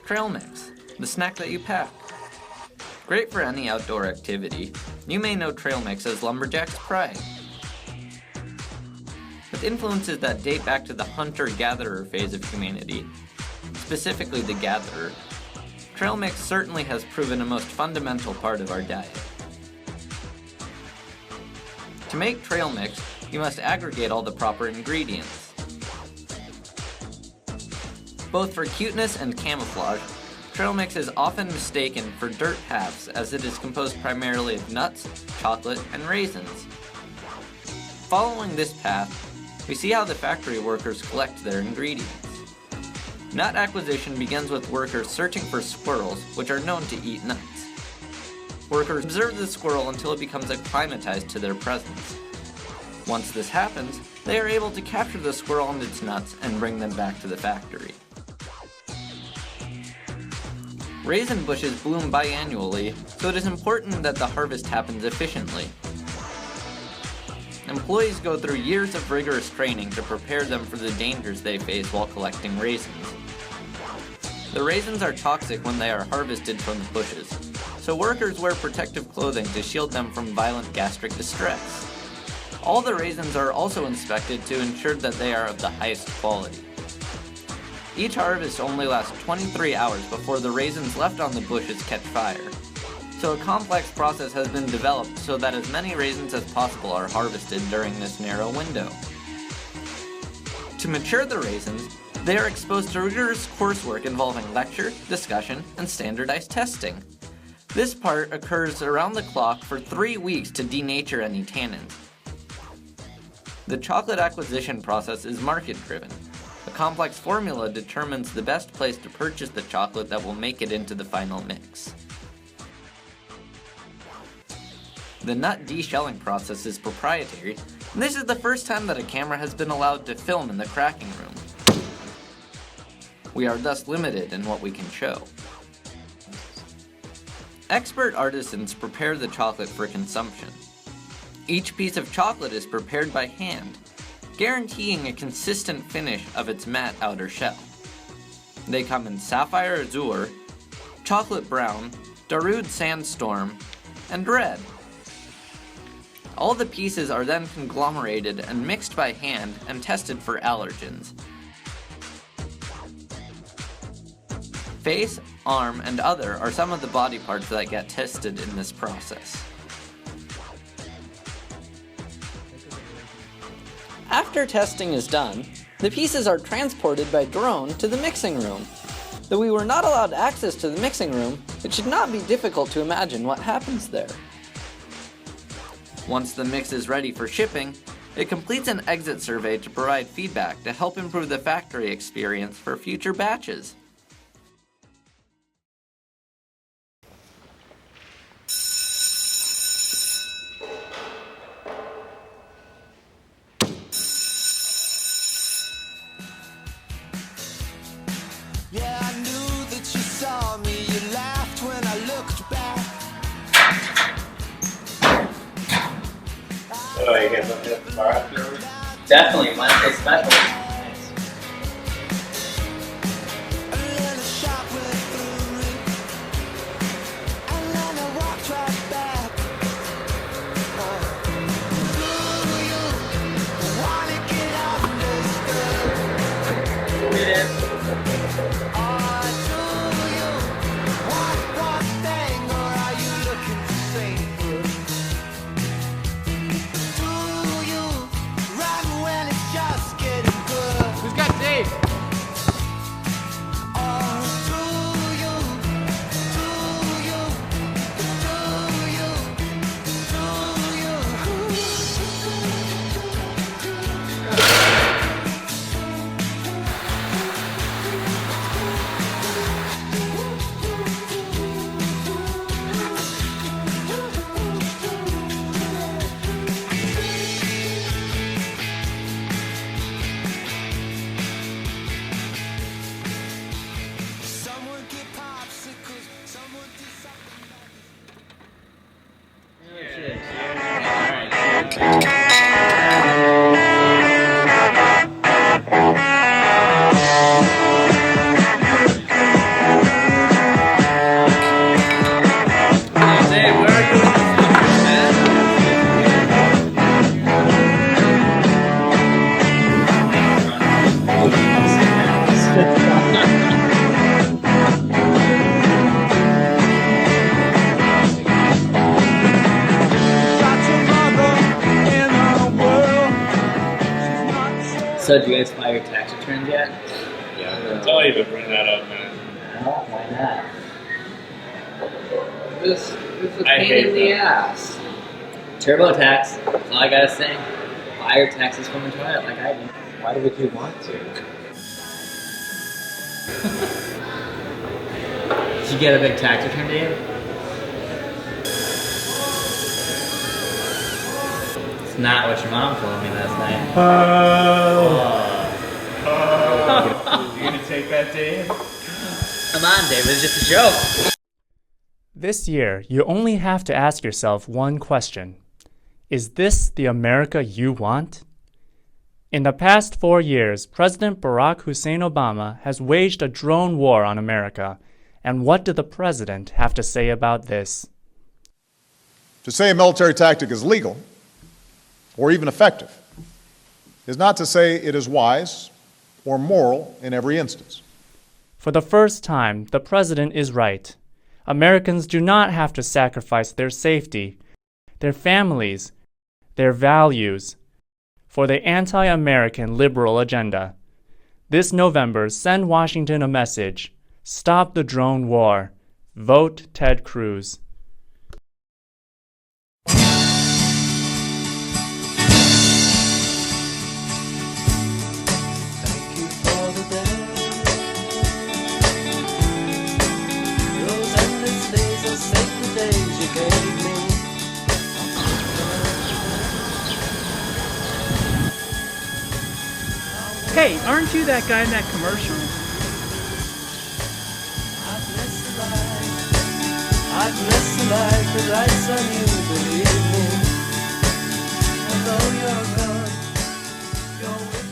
Trail mix, the snack that you pack. Great for any outdoor activity, you may know trail mix as lumberjack's pride. With influences that date back to the hunter-gatherer phase of humanity, specifically the gatherer, trail mix certainly has proven a most fundamental part of our diet. To make trail mix, you must aggregate all the proper ingredients. Both for cuteness and camouflage, trail mix is often mistaken for dirt paths as it is composed primarily of nuts, chocolate, and raisins. Following this path, we see how the factory workers collect their ingredients. Nut acquisition begins with workers searching for squirrels, which are known to eat nuts. Workers observe the squirrel until it becomes acclimatized to their presence. Once this happens, they are able to capture the squirrel and its nuts and bring them back to the factory. Raisin bushes bloom biannually, so it is important that the harvest happens efficiently. Employees go through years of rigorous training to prepare them for the dangers they face while collecting raisins. The raisins are toxic when they are harvested from the bushes, so workers wear protective clothing to shield them from violent gastric distress. All the raisins are also inspected to ensure that they are of the highest quality. Each harvest only lasts 23 hours before the raisins left on the bushes catch fire, so a complex process has been developed so that as many raisins as possible are harvested during this narrow window. To mature the raisins, they are exposed to rigorous coursework involving lecture, discussion, and standardized testing. This part occurs around the clock for 3 weeks to denature any tannins. The chocolate acquisition process is market-driven. A complex formula determines the best place to purchase the chocolate that will make it into the final mix. The nut deshelling process is proprietary, and this is the first time that a camera has been allowed to film in the cracking room. We are thus limited in what we can show. Expert artisans prepare the chocolate for consumption. Each piece of chocolate is prepared by hand, guaranteeing a consistent finish of its matte outer shell. They come in sapphire azure, chocolate brown, Darude sandstorm, and red. All the pieces are then conglomerated and mixed by hand and tested for allergens. Face, arm, and other are some of the body parts that get tested in this process. After testing is done, the pieces are transported by drone to the mixing room. Though we were not allowed access to the mixing room, it should not be difficult to imagine what happens there. Once the mix is ready for shipping, it completes an exit survey to provide feedback to help improve the factory experience for future batches. Yeah, I knew that you saw me. You laughed when I looked back. Oh, you guys looking at the bar afterwards? Definitely, Wednesday special. A little shot went through me, and then I walked right back. Do you wanna get understood? It is. Or do you want one thing, or are you looking for sainthood? Do you run when it's just getting good? So, did you guys file your tax returns yet? Yeah. Don't even bring that up, man. No, why not? It's a I pain hate in the that. ass. TurboTax. That's all I gotta say. File your taxes from the toilet like I do. Why would you want to? Did you get a big tax return, Dave? It's not what your mom told me last night. You gonna take that, Dave? Come on, Dave. It's just a joke. This year, you only have to ask yourself one question. Is this the America you want? In the past 4 years, President Barack Hussein Obama has waged a drone war on America. And what did the president have to say about this? To say a military tactic is legal or even effective is not to say it is wise or moral in every instance. For the first time, the president is right. Americans do not have to sacrifice their safety, their families, their values, for the anti-American liberal agenda. This November, send Washington a message. Stop the drone war. Vote Ted Cruz. Thank you for the day. Those endless days are sacred days you gave me. Hey, aren't you that guy in that commercial? I bless the light that lights on you, believe me. And though you're gone, you're with